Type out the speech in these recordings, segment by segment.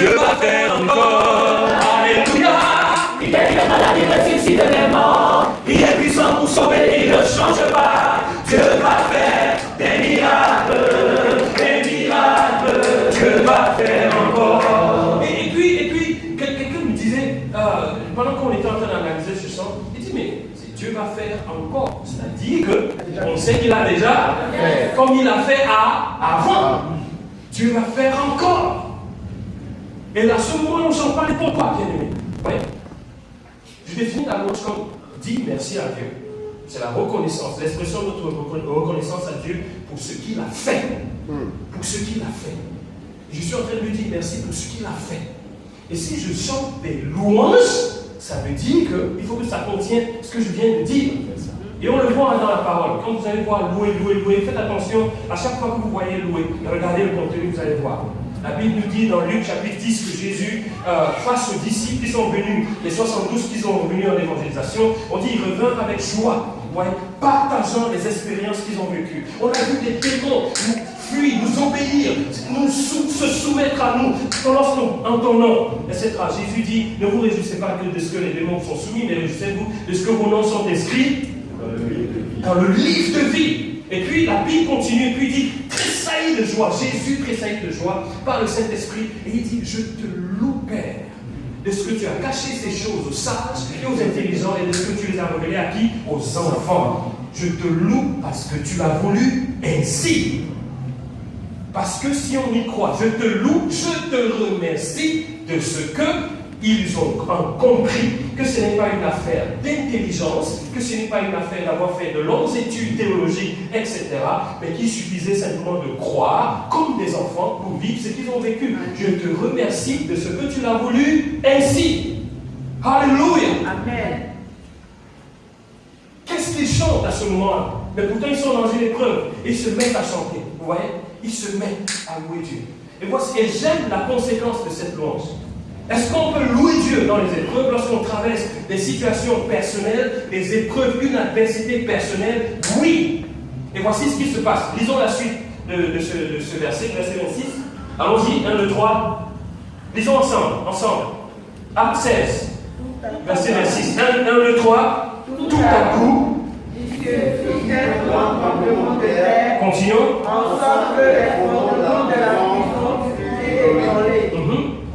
Dieu va faire encore. Alléluia. Il est la maladie, ressuscite les morts. Il est puissant pour sauver, il ne change pas. Dieu va faire des miracles, des miracles. Dieu va faire encore. Et puis quelqu'un me disait, pendant qu'on était en train d'analyser ce chant, il dit, mais Dieu va faire encore. C'est-à-dire qu'on sait qu'il a déjà fait, comme il a fait avant. Dieu va faire encore. Et là, ce moment, on s'en parle pourquoi, bien aimé. Ouais. Je définis la louange comme dire merci à Dieu. C'est la reconnaissance, l'expression de notre reconnaissance à Dieu pour ce qu'il a fait. Pour ce qu'il a fait. Je suis en train de lui dire merci pour ce qu'il a fait. Et si je chante des louanges, ça veut dire qu'il faut que ça contienne ce que je viens de dire. Et on le voit dans la parole. Quand vous allez voir louer, faites attention à chaque fois que vous voyez louer. Regardez le contenu, vous allez voir. La Bible nous dit dans Luc chapitre 10 que Jésus, face aux disciples qui sont venus, les 72 qui sont revenus en évangélisation, on dit qu'ils revinrent avec joie, partageant les expériences qu'ils ont vécues. On a vu des démons nous fuir, nous obéir, se soumettre à nous, en ton nom, etc. Jésus dit, ne vous réjouissez pas que de ce que les démons sont soumis, mais réjouissez-vous de ce que vos noms sont inscrits dans le livre de vie. Et puis la Bible continue, et puis il dit, tressaillit de joie. Jésus tressaillit de joie par le Saint-Esprit. Et il dit, je te loue, Père, de ce que tu as caché ces choses aux sages et aux intelligents, et de ce que tu les as révélées à qui? Aux enfants. Je te loue parce que tu l'as voulu ainsi. Parce que si on y croit, je te loue, je te remercie de ce que ils ont compris que ce n'est pas une affaire d'intelligence, que ce n'est pas une affaire d'avoir fait de longues études théologiques, etc., mais qu'il suffisait simplement de croire comme des enfants pour vivre ce qu'ils ont vécu. Je te remercie de ce que tu l'as voulu ainsi. Alléluia. Amen. Qu'est-ce qu'ils chantent à ce moment-là? Mais pourtant ils sont dans une épreuve et ils se mettent à chanter. Vous voyez? Ils se mettent à louer Dieu. Et voici, et j'aime la conséquence de cette louange. Est-ce qu'on peut louer Dieu dans les épreuves lorsqu'on traverse des situations personnelles, des épreuves, une adversité personnelle? Oui. Et voici ce qui se passe. Lisons la suite de ce verset, verset 26. Allons-y, 1, 2, 3. Lisons ensemble. Acte 16, verset 26. 1, 2, 3. Tout à coup. Continuons. Ensemble, les fondements de la prison furent ébranlés.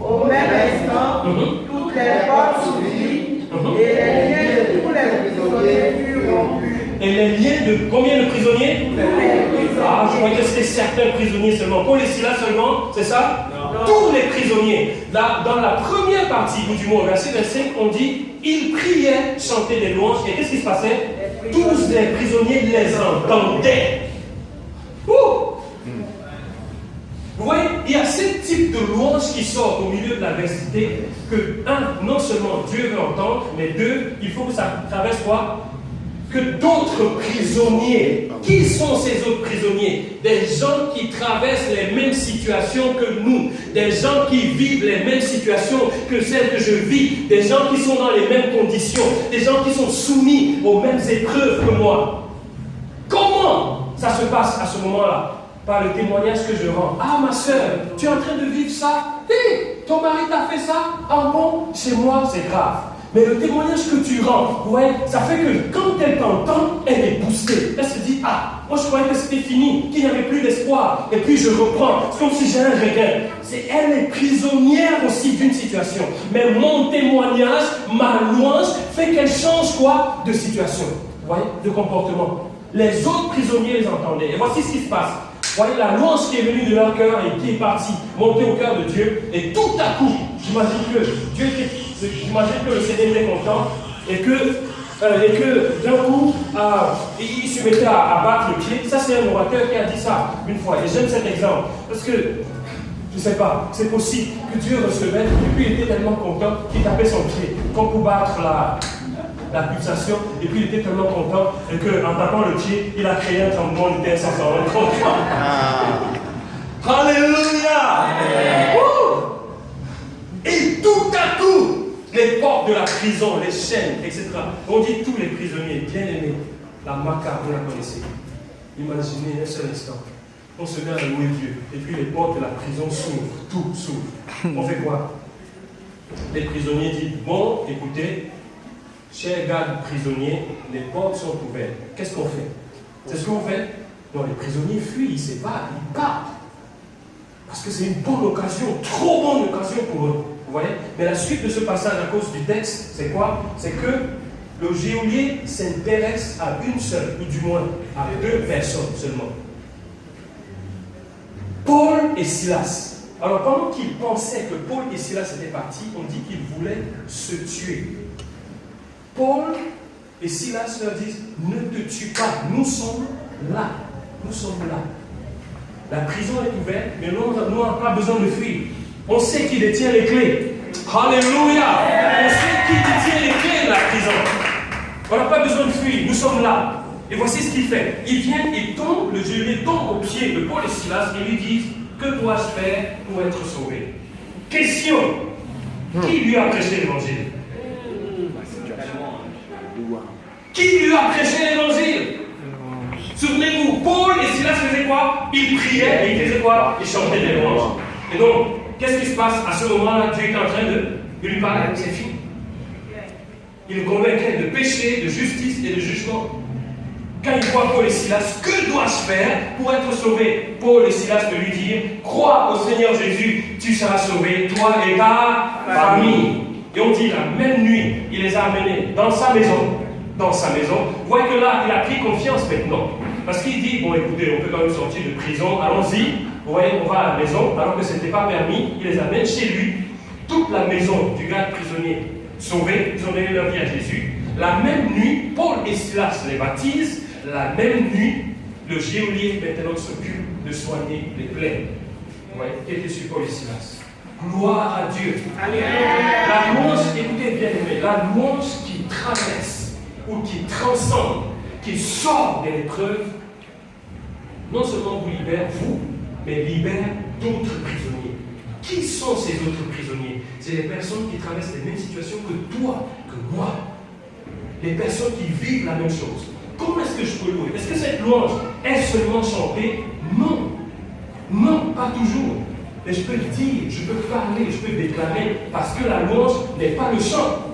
Au même instant, toutes les portes s'ouvrirent et les liens de tous les prisonniers furent rompus. Et les liens de combien de prisonniers? Ah, je croyais que c'était certains prisonniers seulement. Paul et Silas seulement, c'est ça? Non. Tous les prisonniers. Là, dans la première partie, ou du moins au verset 25, on dit ils priaient, chantaient des louanges. Et qu'est-ce qui se passait? Tous les prisonniers les entendaient. Vous voyez, il y a ce type de louange qui sort au milieu de l'adversité que, non seulement Dieu veut entendre, mais deux, il faut que ça traverse quoi? Que d'autres prisonniers. Qui sont ces autres prisonniers? Des gens qui traversent les mêmes situations que nous. Des gens qui vivent les mêmes situations que celles que je vis. Des gens qui sont dans les mêmes conditions. Des gens qui sont soumis aux mêmes épreuves que moi. Comment ça se passe à ce moment-là? Par le témoignage que je rends. Ah, ma soeur, tu es en train de vivre ça? Hé, ton mari t'a fait ça? Ah bon? Chez moi, c'est grave. Mais le témoignage que tu rends, vous voyez, ça fait que quand elle t'entend, elle est boostée. Elle se dit, ah, moi je croyais que c'était fini, qu'il n'y avait plus d'espoir. Et puis je reprends. C'est comme si j'ai un regain. Elle est prisonnière aussi d'une situation. Mais mon témoignage, ma louange, fait qu'elle change quoi? De situation. Vous voyez, de comportement. Les autres prisonniers les entendaient. Et voici ce qui se passe. Voyez la louange qui est venue de leur cœur et qui est partie, montée au cœur de Dieu. Et tout à coup, j'imagine que le Seigneur était content et que d'un coup, il se mettait à battre le pied. Ça, c'est un orateur qui a dit ça une fois. Et j'aime cet exemple parce que, je ne sais pas, c'est possible que Dieu recevait et puis il était tellement content qu'il tapait son pied comme pour battre la pulsation, et puis il était tellement content qu'en tapant le pied, il a créé un tremblement de terre sans s'en rendre compte. Alléluia! Et tout à coup, les portes de la prison, les chaînes, etc. On dit tous les prisonniers, bien aimés, la macabre, vous la connaissez. Imaginez un seul instant. On se met à louer Dieu, et puis les portes de la prison s'ouvrent, tout s'ouvre. On fait quoi? Les prisonniers disent, bon, écoutez, chers gardes prisonniers, les portes sont ouvertes. Qu'est-ce qu'on fait? C'est ce que vous faites? Non, les prisonniers fuient, ils s'évadent, ils partent. Parce que c'est une bonne occasion, trop bonne occasion pour eux. Vous voyez? Mais la suite de ce passage à cause du texte, c'est quoi? C'est que le geôlier s'intéresse à une seule, ou du moins à 2 personnes seulement. Paul et Silas. Alors pendant qu'ils pensaient que Paul et Silas étaient partis, on dit qu'ils voulaient se tuer. Paul et Silas leur disent, ne te tue pas, nous sommes là. Nous sommes là. La prison est ouverte, mais nous n'avons pas besoin de fuir. On sait qui détient les clés. Alléluia! On sait qui détient les clés de la prison. On n'a pas besoin de fuir, nous sommes là. Et voici ce qu'il fait. Il vient et tombe, le geôlier tombe aux pieds de Paul et Silas et lui disent, que dois-je faire pour être sauvé? Question. Qui lui a prêché l'évangile? Qui lui a prêché l'évangile? Souvenez-vous, Paul et Silas faisaient quoi? Ils priaient et ils faisaient quoi? Ils chantaient des louanges. Et donc, qu'est-ce qui se passe à ce moment-là? Dieu est en train de lui parler, c'est fini. Il le convainquait de péché, de justice et de jugement. Quand il voit Paul et Silas, que dois-je faire pour être sauvé? Paul et Silas de lui dire, crois au Seigneur Jésus, tu seras sauvé, toi et ta famille. Et on dit, la même nuit, il les a amenés dans sa maison. Dans sa maison. Vous voyez que là, il a pris confiance maintenant. Parce qu'il dit, bon écoutez, on peut quand même sortir de prison, allons-y. Vous voyez, on va à la maison, alors que ce n'était pas permis. Il les amène chez lui. Toute la maison du garde prisonnier sauvée, ils ont donné leur vie à Jésus. La même nuit, Paul et Silas les baptisent. La même nuit, le geôlier maintenant s'occupe de soigner les plaies. Vous voyez, qui était sur Paul et Silas. Gloire à Dieu. Amen. La louange, écoutez bien aimé, la louange qui traverse ou qui transcende, qui sort de l'épreuve, non seulement vous libère, vous, mais libère d'autres prisonniers. Qui sont ces autres prisonniers? C'est les personnes qui traversent les mêmes situations que toi, que moi. Les personnes qui vivent la même chose. Comment est-ce que je peux louer? Est-ce que cette louange est seulement chantée? Non. Non, pas toujours. Mais je peux le dire, je peux parler, je peux déclarer, parce que la louange n'est pas le chant.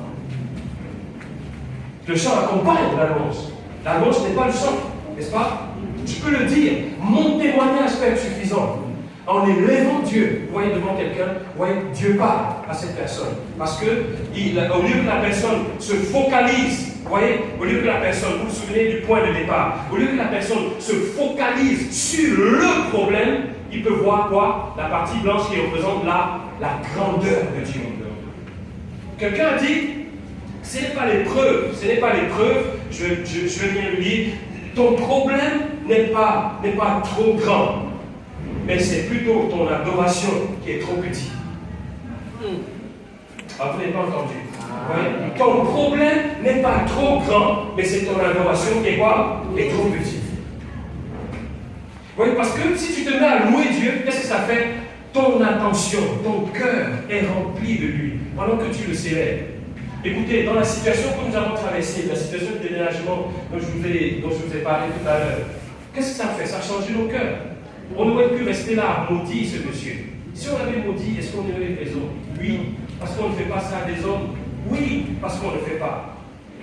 Le chant accompagne la louange. La louange n'est pas le chant, n'est-ce pas? Je peux le dire. Mon témoignage peut être suffisant. En élevant Dieu, vous voyez devant quelqu'un, vous voyez, Dieu parle à cette personne. Parce que, au lieu que la personne se focalise, vous voyez, au lieu que la personne, vous vous souvenez du point de départ, au lieu que la personne se focalise sur le problème, il peut voir quoi? La partie blanche qui représente la grandeur de Dieu. Quelqu'un a dit, ce n'est pas l'épreuve, je vais bien le dire, ton problème n'est pas trop grand, mais c'est plutôt ton adoration qui est trop petite. Ah, vous n'avez pas entendu. Ouais. Ton problème n'est pas trop grand, mais c'est ton adoration qui est quoi? Est trop petite. Oui, parce que si tu te mets à louer Dieu, qu'est-ce que ça fait? Ton attention, ton cœur est rempli de lui, pendant que tu le célèbres. Écoutez, dans la situation que nous avons traversée, la situation de déménagement dont je vous ai parlé tout à l'heure, qu'est-ce que ça fait? Ça a changé nos cœurs. On aurait pu rester là, maudit ce monsieur. Si on avait maudit, est-ce qu'on aurait raison? Oui, parce qu'on ne fait pas ça à des hommes. Oui, parce qu'on ne le fait pas.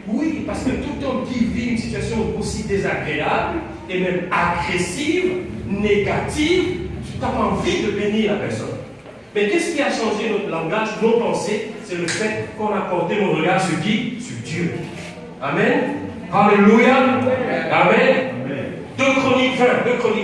Oui, parce que tout homme qui vit une situation aussi désagréable et même agressive, négative, tu n'as pas envie de bénir la personne. Mais qu'est-ce qui a changé notre langage, nos pensées? C'est le fait qu'on a porté nos regards sur qui? Sur Dieu. Amen. Alléluia. Amen. 2 Chroniques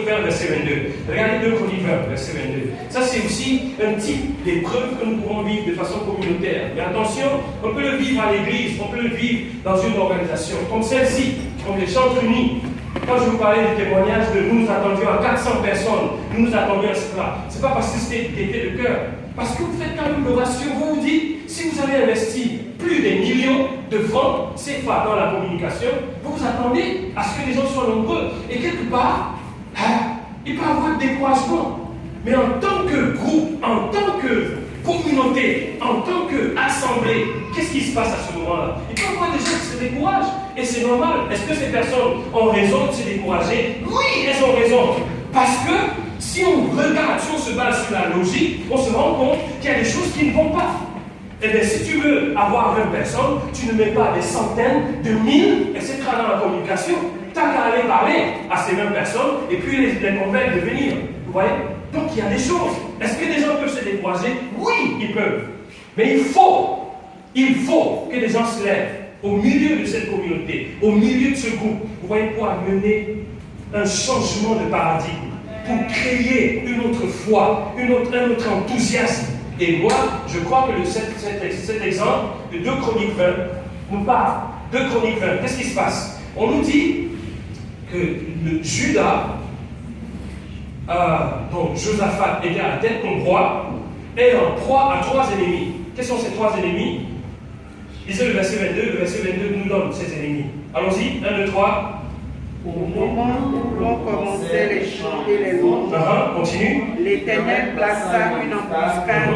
20, verset 22. Regardez 2 Chroniques 20, verset 22. Ça, c'est aussi un type d'épreuve que nous pourrons vivre de façon communautaire. Mais attention, on peut le vivre à l'église, on peut le vivre dans une organisation, comme celle-ci, comme les Chantres Unis. Quand je vous parlais du témoignage de nous attendions à 400 personnes, nous attendions à cela. Ce n'est pas parce que c'était gaieté de cœur. Parce que vous faites quand même le ratio, vous vous dites, si vous avez investi plus des millions de francs CFA dans la communication, vous vous attendez à ce que les gens soient nombreux. Et quelque part, il peut y avoir des découragements. Mais en tant que groupe, en tant que communauté, en tant qu'assemblée, qu'est-ce qui se passe à ce moment-là? Il peut y avoir des gens qui se découragent. Et c'est normal. Est-ce que ces personnes ont raison de se décourager? Oui, elles ont raison. Parce que si on regarde, si on se base sur la logique, on se rend compte qu'il y a des choses qui ne vont pas. Eh bien, si tu veux avoir 20 personnes, tu ne mets pas des centaines, de mille, etc. dans la communication. Tu n'as qu'à aller parler à ces 20 personnes et puis les convaincre de venir. Vous voyez? Donc, il y a des choses. Est-ce que des gens peuvent se décourager? Oui, ils peuvent. Mais il faut que les gens se lèvent au milieu de cette communauté, au milieu de ce groupe, vous voyez, pour amener un changement de paradigme, pour créer une autre foi, un autre enthousiasme. Et moi, je crois que cet exemple de 2 Chroniques 20 nous parle. 2 Chroniques 20, qu'est-ce qui se passe? On nous dit que le Judas, dont Josaphat était à la tête comme roi, est en proie à 3 ennemis. Quels sont ces 3 ennemis? Lisez le verset 22, le verset 22 nous donne ces ennemis. Allons-y, 1, 2, 3. Au moment où l'on commençait les chants et les louanges, Continue. l'Éternel plaça une embuscade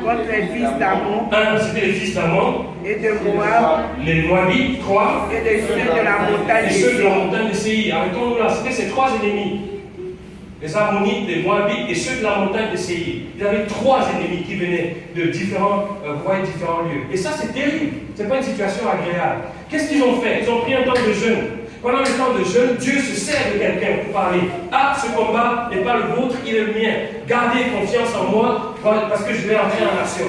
contre les fils d'Ammon. C'était les fils d'Ammon. Et de Moab. Les Moabites, 3. Et de ceux de la montagne et ceux de la montagne de Séir. Arrêtons-nous là. C'était ces 3 ennemis. Les Ammonites, les Moabites et ceux de la montagne de Séir. Il y avait 3 ennemis qui venaient de différents lieux. Et ça, c'est terrible. Ce n'est pas une situation agréable. Qu'est-ce qu'ils ont fait? Ils ont pris un temps de jeûne. Pendant le temps de jeûne, Dieu se sert de quelqu'un pour parler. Ah, ce combat n'est pas le vôtre, il est le mien. Gardez confiance en moi parce que je vais entrer en action.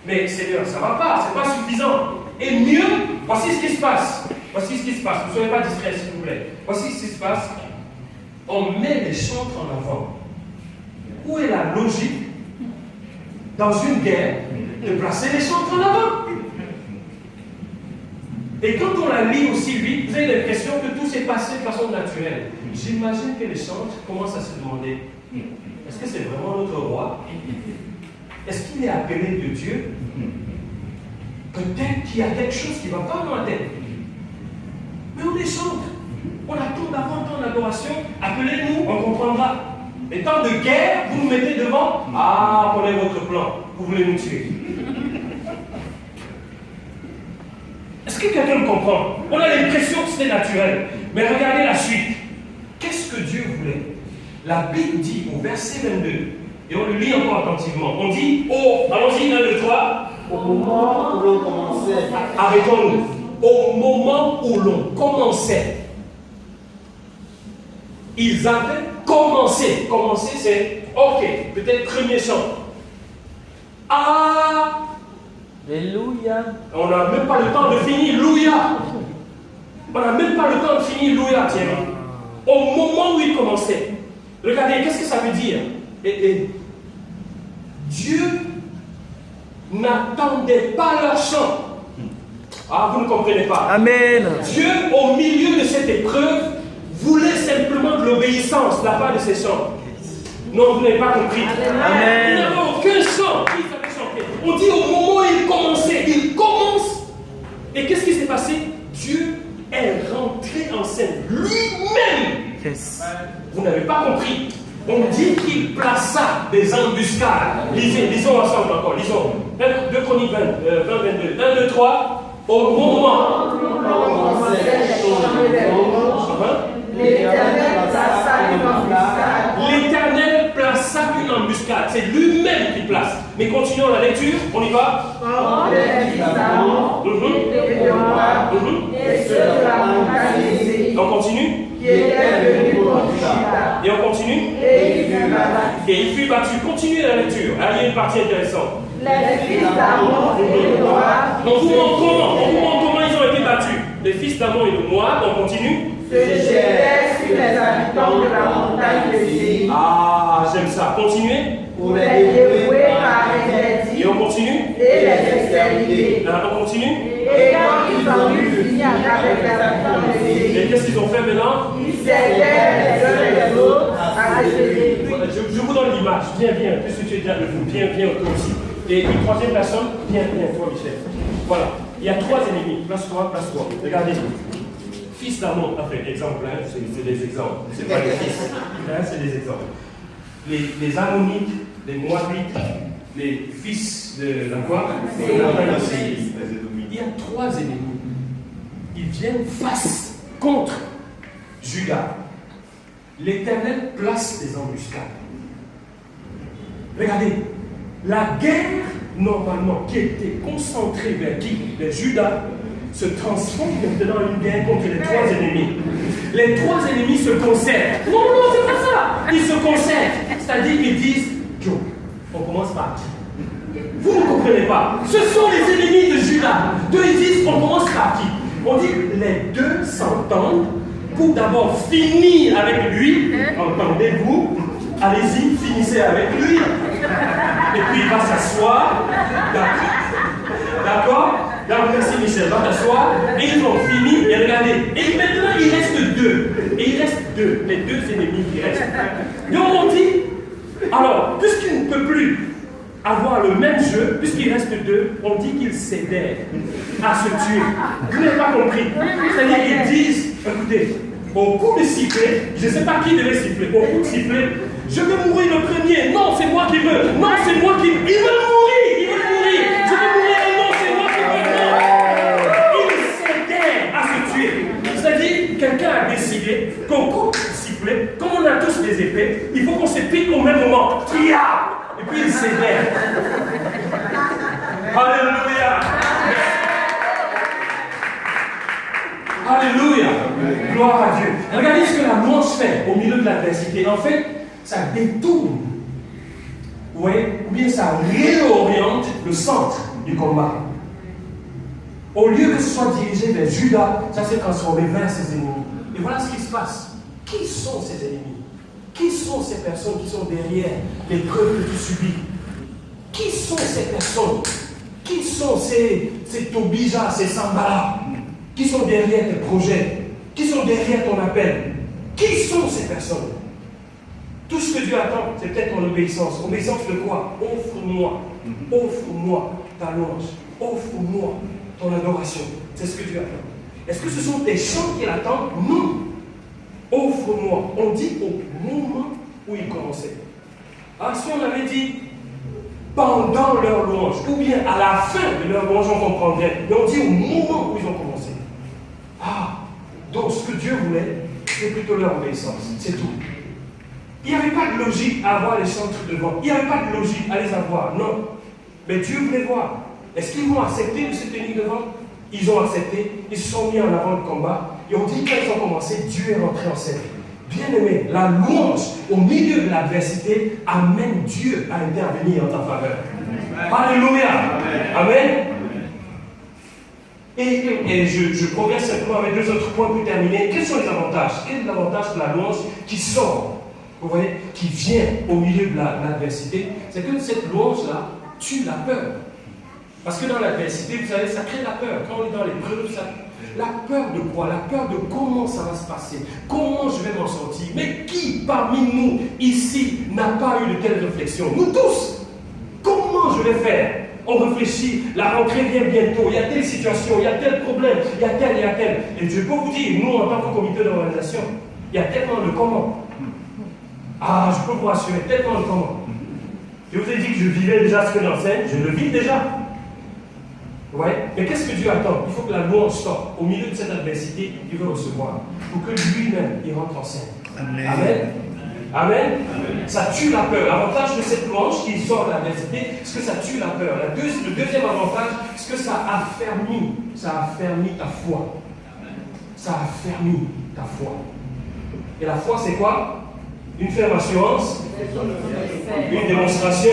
Mais Seigneur, ça ne va pas, ce n'est pas suffisant. Et mieux, voici ce qui se passe. Voici ce qui se passe. Ne soyez pas distraits, s'il vous plaît. Voici ce qui se passe. On met les chantres en avant. Où est la logique dans une guerre de placer les chantres en avant? Et quand on la lit aussi vite, vous avez l'impression que tout s'est passé de façon naturelle. J'imagine que les chantres commencent à se demander, est-ce que c'est vraiment notre roi? Est-ce qu'il est appelé de Dieu? Peut-être qu'il y a quelque chose qui ne va pas dans la tête. Mais on les chante. On attend d'avant temps d'adoration. Appelez-nous, on comprendra. Les temps de guerre, vous nous mettez devant. Ah, prenez votre plan. Vous voulez nous tuer. Est-ce que quelqu'un me comprend? On a l'impression que c'était naturel. Mais regardez la suite. Qu'est-ce que Dieu voulait? La Bible dit au verset 22, et on le lit encore attentivement. On dit, oh, allons-y, 1, 2, 3. Au moment où l'on commençait. Arrêtons-nous. Au moment où l'on commençait. Ils avaient commencé. Commencer, c'est, ok, peut-être premier chant. Ah! Alléluia. On n'a même pas le temps de finir, louia. On n'a même pas le temps de finir, louia, Thierry. Au moment où il commençait. Regardez, qu'est-ce que ça veut dire? Et Dieu n'attendait pas leur chant. Ah, vous ne comprenez pas. Amen. Dieu, au milieu de cette épreuve, voulait simplement de l'obéissance de la part de ses chants. Non, vous n'avez pas compris. Amen. Il n'y avait aucun chant qu'ils avaient chanté. On dit au moment où il commençait, il commence. Et qu'est-ce qui s'est passé? Dieu est rentré en scène lui-même. Yes. Vous n'avez pas compris. On dit qu'il plaça des embuscades. Lisons ensemble encore. Lisons. 2 Chroniques 20, 22. 1, 2, 3. Au moment. L'Éternel plaça une embuscade. C'est lui-même qui place. Mais continuons la lecture. On y va. On continue. Et on continue. Et il fut battu. Continuez la lecture. Ah, il y a une partie intéressante. Les fils d'Ammon et de Moab. On vous montre comment ils ont été battus. Les fils d'Ammon et de Moab. On continue. Se jetaient sur les habitants de la montagne de Séir. Ah, j'aime ça. Continuez. Pour les dévouer par interdit. Et on continue. Et les exterminer. On continue. Et quand ils en eurent fini avec les habitants de Séir, Et qu'est-ce qu'ils ont fait maintenant? ils s'aidaient les uns les autres à se détruire. Je vous donne l'image. Viens, puisque tu es déjà debout. Viens, toi aussi. Et une troisième personne. Viens, toi, Michel. Voilà. Il y a 3 ennemis. Place-toi. Regardez. Fils d'Ammon, enfin, exemple, hein, c'est des exemples. C'est pas des fils. Hein, c'est des exemples. Les Ammonites, les Moabites, les fils de la quoi? Il y a 3 ennemis. Ils viennent face contre Judas. L'Éternel place des embuscades. Regardez, la guerre, normalement, qui était concentrée vers qui? Les Judas, se transforme maintenant en une guerre contre les trois ennemis. Les trois ennemis se concertent. Non, non, c'est pas ça. Ils se concertent. C'est-à-dire qu'ils disent, Joe, on commence par qui? Vous ne comprenez pas. Ce sont les ennemis de Judas. Deux, ils disent, on commence par qui? On dit, les deux s'entendent pour d'abord finir avec lui. Entendez-vous? Allez-y, finissez avec lui. Et puis il va s'asseoir. D'accord? Donc, merci Michel, va t'asseoir. Et ils ont fini, et regardez. Et maintenant, il reste deux. Et il reste deux, les deux ennemis qui restent. Donc, on dit, alors, puisqu'il ne peut plus avoir le même jeu, puisqu'il reste deux, on dit qu'ils cédèrent à se tuer. Vous n'avez pas compris. C'est-à-dire qu'ils disent, écoutez, au coup de sifflet, je ne sais pas qui devait siffler, au coup de sifflet, je veux mourir le premier. Non, c'est moi qui veux. Non, c'est moi qui veux. Il veut mourir. Il veut mourir. Je veux mourir. Non, c'est moi qui veux. Non. Ils cédèrent à se tuer. C'est-à-dire, quelqu'un a décidé qu'au coup de sifflet, comme on a tous des épées, il faut qu'on se pique au même moment. Tia! Et puis ils cédèrent. Alléluia. Alléluia. Gloire à Dieu. Regardez ce que la manche fait au milieu de l'adversité. En fait, ça détourne. Vous voyez? Ou bien ça réoriente le centre du combat. Au lieu que ce soit dirigé vers Judas, ça s'est transformé vers ses ennemis. Et voilà ce qui se passe. Qui sont ces ennemis? Qui sont ces personnes qui sont derrière les preuves que tu subis? Qui sont ces personnes? Qui sont ces Tobija, ces Sambala? Qui sont derrière tes projets? Qui sont derrière ton appel? Qui sont ces personnes? Tout ce que Dieu attend, c'est peut-être ton obéissance. Obéissance de quoi? Offre-moi. Offre-moi ta louange. Offre-moi ton adoration. C'est ce que Dieu attend. Est-ce que ce sont des chants qu'il attend? Non. Offre-moi. On dit au moment où ils commençaient. Ah, si on avait dit pendant leur louange, ou bien à la fin de leur louange, on comprendrait. Mais on dit au moment où ils ont commencé. Ah, donc ce que Dieu voulait, c'est plutôt leur obéissance. C'est tout. Il n'y avait pas de logique à avoir les chantres devant. Il n'y avait pas de logique à les avoir. Non. Mais Dieu voulait voir. Est-ce qu'ils vont accepter de se tenir devant? Ils ont accepté. Ils se sont mis en avant le combat. Et on dit quand ils ont commencé, Dieu est rentré en scène. Bien aimé, la louange au milieu de l'adversité amène Dieu à intervenir en ta faveur. Alléluia. Amen. Et je progresse simplement avec deux autres points pour terminer. Quels sont les avantages? Quel est l'avantage de la louange qui sort, vous voyez, qui vient au milieu de l'adversité? C'est que cette louange-là tue la peur. Parce que dans l'adversité, vous savez, ça crée la peur. Quand on est dans l'épreuve, ça... La peur de quoi? La peur de comment ça va se passer. Comment je vais m'en sortir? Mais qui parmi nous, ici, n'a pas eu de telles réflexions? Nous tous. Comment je vais faire? On réfléchit, la rentrée vient bientôt, il y a telle situation, il y a tel problème, il y a tel. Et je peux vous dire, nous, en tant que comité d'organisation, il y a tellement de comment. Ah, je peux vous rassurer, tellement de comment. Je vous ai dit que je vivais déjà ce que j'enseigne, je le vis déjà. Vous voyez? Mais qu'est-ce que Dieu attend? Il faut que la louange sorte. Au milieu de cette adversité, il veut recevoir. Pour que lui-même, il rentre en scène. Amen. Amen. Amen. Ça tue la peur. L'avantage de cette louange qui sort de l'adversité, c'est que ça tue la peur. Le deuxième avantage, c'est que ça affermit ta foi. Ça affermit ta foi. Et la foi, c'est quoi? Une ferme assurance, une démonstration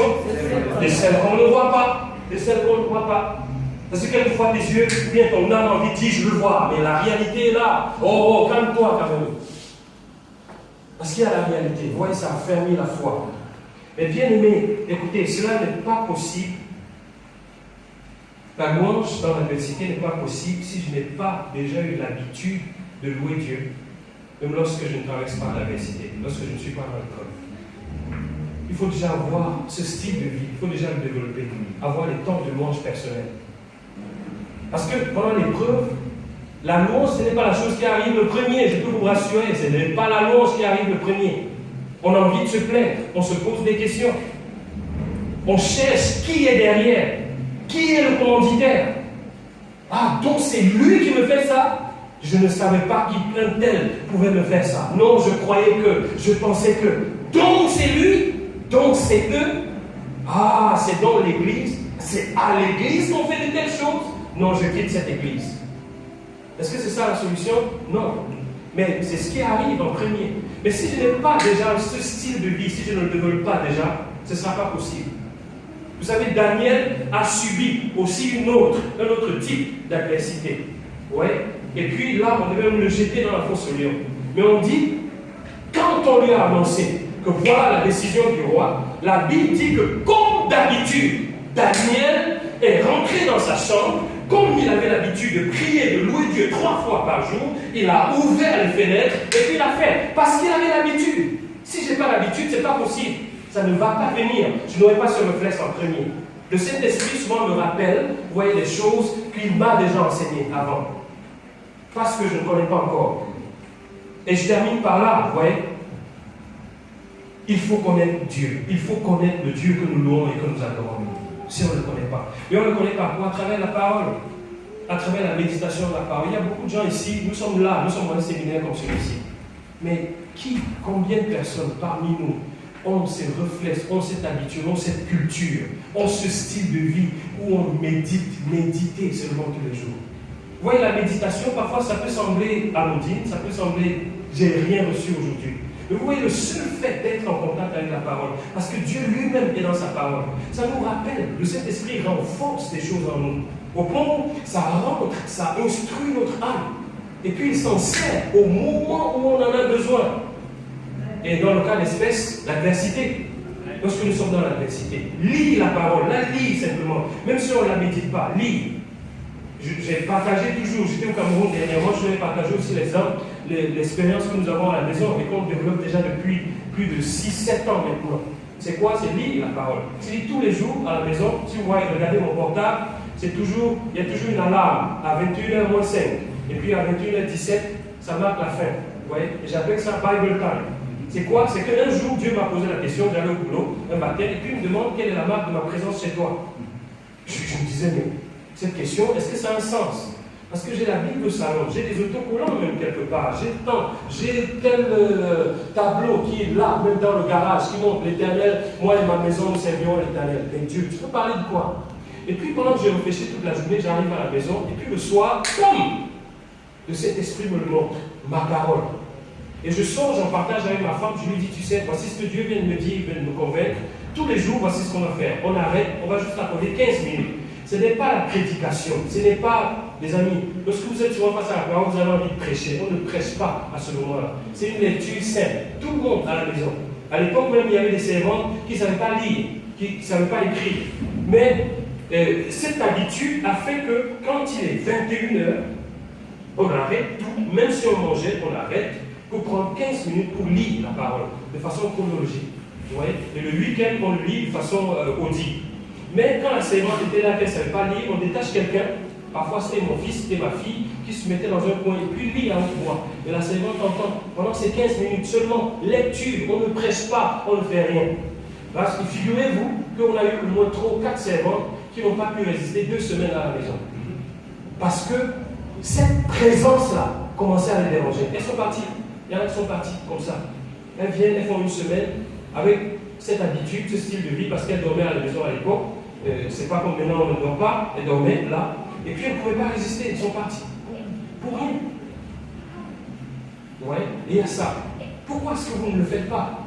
de celle qu'on ne voit pas. De celle qu'on ne voit pas. Parce que quelquefois tes yeux, ou bien ton âme envie de dire je veux voir, mais la réalité est là. Oh, calme-toi quand même. Parce qu'il y a la réalité. Vous voyez, ça a fermé la foi. Mais bien aimé, écoutez, cela n'est pas possible. La louange dans l'adversité n'est pas possible si je n'ai pas déjà eu l'habitude de louer Dieu, même lorsque je ne traverse pas l'adversité, lorsque je ne suis pas dans l'école. Il faut déjà avoir ce style de vie, il faut déjà le développer, avoir les temps de louange personnels. Parce que pendant l'épreuve, la louange, ce n'est pas la chose qui arrive le premier, je peux vous rassurer, ce n'est pas la louange qui arrive le premier. On a envie de se plaindre, on se pose des questions. On cherche qui est derrière, qui est le commanditaire. Ah, donc c'est lui qui me fait ça? Je ne savais pas qu'un tel pouvait me faire ça. Non, je croyais que, je pensais que. Donc c'est lui, donc c'est eux. Ah, c'est dans l'église, c'est à l'église qu'on fait de telles choses. Non, je quitte cette église. Est-ce que c'est ça la solution? Non. Mais c'est ce qui arrive en premier. Mais si je n'ai pas déjà ce style de vie, si je ne le développe pas déjà, ce ne sera pas possible. Vous savez, Daniel a subi aussi un autre type d'adversité. Ouais. Et puis là, on devait même le jeter dans la fosse au lion. Mais on dit, quand on lui a annoncé que voilà la décision du roi, la Bible dit que comme d'habitude, Daniel est rentré dans sa chambre, comme il avait l'habitude de prier, de louer Dieu 3 fois par jour, il a ouvert les fenêtres et puis il a fait. Parce qu'il avait l'habitude. Si je n'ai pas l'habitude, ce n'est pas possible. Ça ne va pas venir. Je n'aurai pas ce réflexe en premier. Le Saint-Esprit souvent me rappelle, vous voyez, des choses qu'il m'a déjà enseignées avant. Parce que je ne connais pas encore. Et je termine par là, vous voyez. Il faut connaître Dieu. Il faut connaître le Dieu que nous louons et que nous adorons. Si on ne le connaît pas. Et on le connaît par quoi? À travers la parole. À travers la méditation de la parole. Il y a beaucoup de gens ici, nous sommes là, nous sommes dans un séminaire comme celui-ci. Mais combien de personnes parmi nous ont ces réflexes, ont cette habitude, ont cette culture, ont ce style de vie où on méditer seulement tous les jours? Vous voyez, la méditation, parfois, ça peut sembler anodine, ça peut sembler, j'ai rien reçu aujourd'hui. Mais vous voyez, le seul fait d'être en contact avec la parole, parce que Dieu lui-même est dans sa parole, ça nous rappelle, le Saint-Esprit renforce des choses en nous. Au point où ça rentre, ça instruit notre âme. Et puis il s'en sert au moment où on en a besoin. Et dans le cas d'espèce, l'adversité. Lorsque nous sommes dans l'adversité, lis la parole, la lis simplement. Même si on ne la médite pas, lis. J'ai partagé toujours, j'étais au Cameroun dernièrement, je vais partager aussi l'expérience que nous avons à la maison et qu'on développe déjà depuis plus de 6-7 ans maintenant. C'est quoi? C'est lire la parole. C'est lire tous les jours à la maison. Si vous voyez, regardez mon portable, il y a toujours une alarme à 21h-5. Et puis à 21h17, ça marque la fin. Vous voyez? Et j'appelle ça Bible Time. C'est quoi? C'est qu'un jour, Dieu m'a posé la question, j'allais au boulot, un matin, et puis il me demande quelle est la marque de ma présence chez toi. Je me disais, mais cette question, est-ce que ça a un sens? Parce que j'ai la Bible au salon, j'ai des autocollants même quelque part, j'ai tel tableau qui est là, même dans le garage, qui montre l'Éternel, moi et ma maison, nous servirons l'Éternel. Mais Dieu, tu peux parler de quoi? Et puis pendant que j'ai réfléchi toute la journée, j'arrive à la maison, et puis le soir, comme le Saint-Esprit me le montre, ma parole. Et je sors, j'en partage avec ma femme, je lui dis, tu sais, voici ce que Dieu vient de me dire, il vient de me convaincre. Tous les jours, voici ce qu'on va faire. On arrête, on va juste accorder 15 minutes. Ce n'est pas la prédication, ce n'est pas, les amis, lorsque vous êtes souvent face à la parole, vous avez envie de prêcher. On ne prêche pas à ce moment-là. C'est une lecture simple. Tout le monde à la maison. À l'époque même, il y avait des servantes qui ne savaient pas lire, qui ne savaient pas écrire. Mais cette habitude a fait que quand il est 21h, on arrête tout, même si on mangeait, on arrête pour prendre 15 minutes pour lire la parole de façon chronologique. Ouais. Et le week-end, on le lit de façon audible. Mais quand la servante était là, qu'elle ne savait pas lire, on détache quelqu'un. Parfois, c'était mon fils, c'était ma fille, qui se mettait dans un coin et puis lit à haute voix. Et la servante entend, pendant ces 15 minutes seulement, lecture, on ne prêche pas, on ne fait rien. Parce que figurez-vous qu'on a eu au moins 3 ou 4 servantes qui n'ont pas pu résister 2 semaines à la maison. Parce que cette présence-là commençait à les déranger. Elles sont parties. Il y en a qui sont parties comme ça. Elles viennent, elles font une semaine avec cette habitude, ce style de vie, parce qu'elles dormaient à la maison à l'époque. C'est pas comme maintenant on ne dort pas, elles dormaient là. Et puis elles ne pouvaient pas résister, elles sont parties. Pour rien. Ouais, et il y a ça. Pourquoi est-ce que vous ne le faites pas?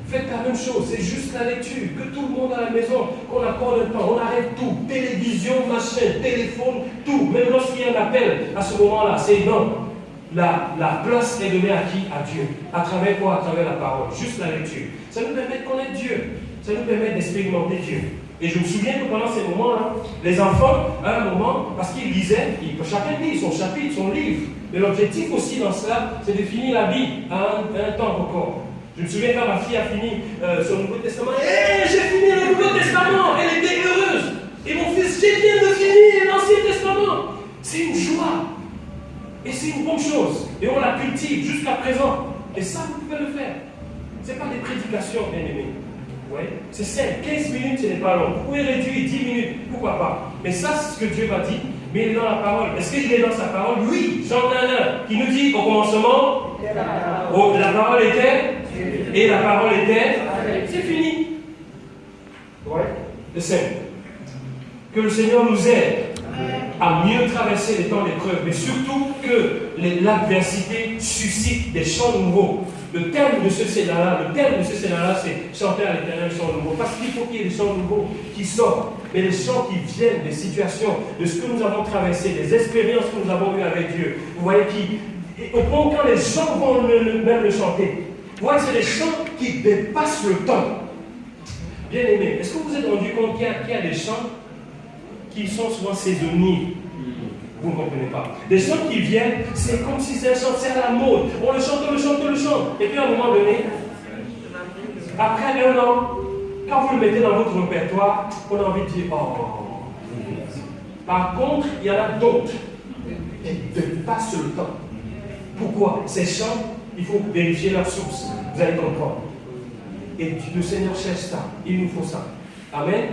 Faites la même chose, c'est juste la lecture. Que tout le monde à la maison, qu'on accorde un temps, on arrête tout. Télévision, machin, téléphone, tout. Même lorsqu'il y a un appel, à ce moment-là, c'est non. La place est donnée à qui? À Dieu. À travers quoi? À travers la parole. Juste la lecture. Ça nous permet de connaître Dieu. Ça nous permet d'expérimenter Dieu. Et je me souviens que pendant ces moments-là, les enfants, à un moment, parce qu'ils lisaient, chacun lit son chapitre, son livre. Mais l'objectif aussi dans cela, c'est de finir la Bible à un temps record. Je me souviens quand ma fille a fini son Nouveau Testament. Hey, j'ai fini le Nouveau Testament! Elle était heureuse! Et mon fils, j'ai bien de finir l'Ancien Testament! C'est une joie! Et c'est une bonne chose. Et on la cultive jusqu'à présent. Et ça, vous pouvez le faire. Ce n'est pas des prédications, bien aimés. Ouais. C'est simple. 15 minutes, ce n'est pas long. Vous pouvez réduire 10 minutes, pourquoi pas. Mais ça, c'est ce que Dieu m'a dit. Mais il est dans la parole. Est-ce qu'il est dans sa parole? Oui. Jean 1 qui nous dit au commencement, la parole était, et la parole était, c'est fini. est simple. Que le Seigneur nous aide à mieux traverser les temps d'épreuve, mais surtout que l'adversité suscite des chants nouveaux. Le thème de ce scénario-là, c'est chanter à l'Éternel chants nouveaux. Parce qu'il faut qu'il y ait des chants nouveaux qui sortent, mais les chants qui viennent des situations, de ce que nous avons traversé, des expériences que nous avons eues avec Dieu. Vous voyez, au point quand les gens vont même le chanter, vous voyez, c'est des chants qui dépassent le temps. Bien aimé, est-ce que vous vous êtes rendu compte qu'il y a des chants qui sont souvent saisonniers? Vous ne comprenez pas. Des chants qui viennent, c'est comme si c'est un chant, c'est à la mode. On le chante, on le chante, on le chante. Et puis à un moment donné, après un an, quand vous le mettez dans votre répertoire, on a envie de dire oh. Par contre, il y en a d'autres qui dépassent le temps. Pourquoi? Ces chants, il faut vérifier leur source. Vous allez comprendre. Et le Seigneur cherche ça. Il nous faut ça. Amen.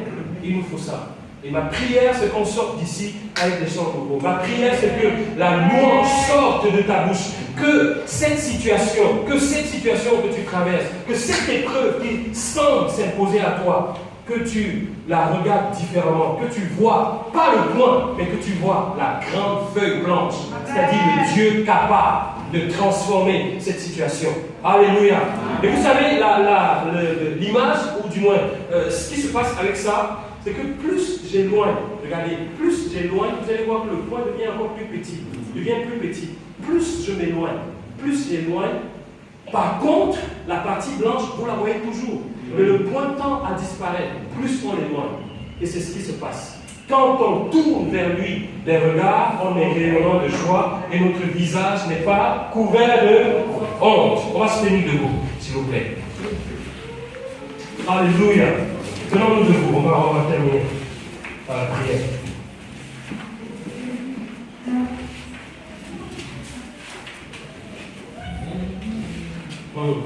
Il nous faut ça. Et ma prière, c'est qu'on sorte d'ici avec des chants nouveaux. Ma prière, c'est que la louange sorte de ta bouche. Que cette situation que tu traverses, que cette épreuve qui semble s'imposer à toi, que tu la regardes différemment, que tu vois, pas le point, mais que tu vois la grande feuille blanche, c'est-à-dire le Dieu capable de transformer cette situation. Alléluia. Et vous savez, l'image, ou du moins, ce qui se passe avec ça, c'est que plus j'éloigne, regardez, plus j'éloigne, vous allez voir que le point devient encore plus petit. Plus je m'éloigne, plus j'éloigne. Par contre, la partie blanche, vous la voyez toujours. Mais le point tend à disparaître, plus on l'éloigne. Et c'est ce qui se passe. Quand on tourne vers lui les regards, on est rayonnant de joie et notre visage n'est pas couvert de honte. On va se tenir debout, s'il vous plaît. Alléluia. Tenons-nous debout, on va terminer par la prière. Oh.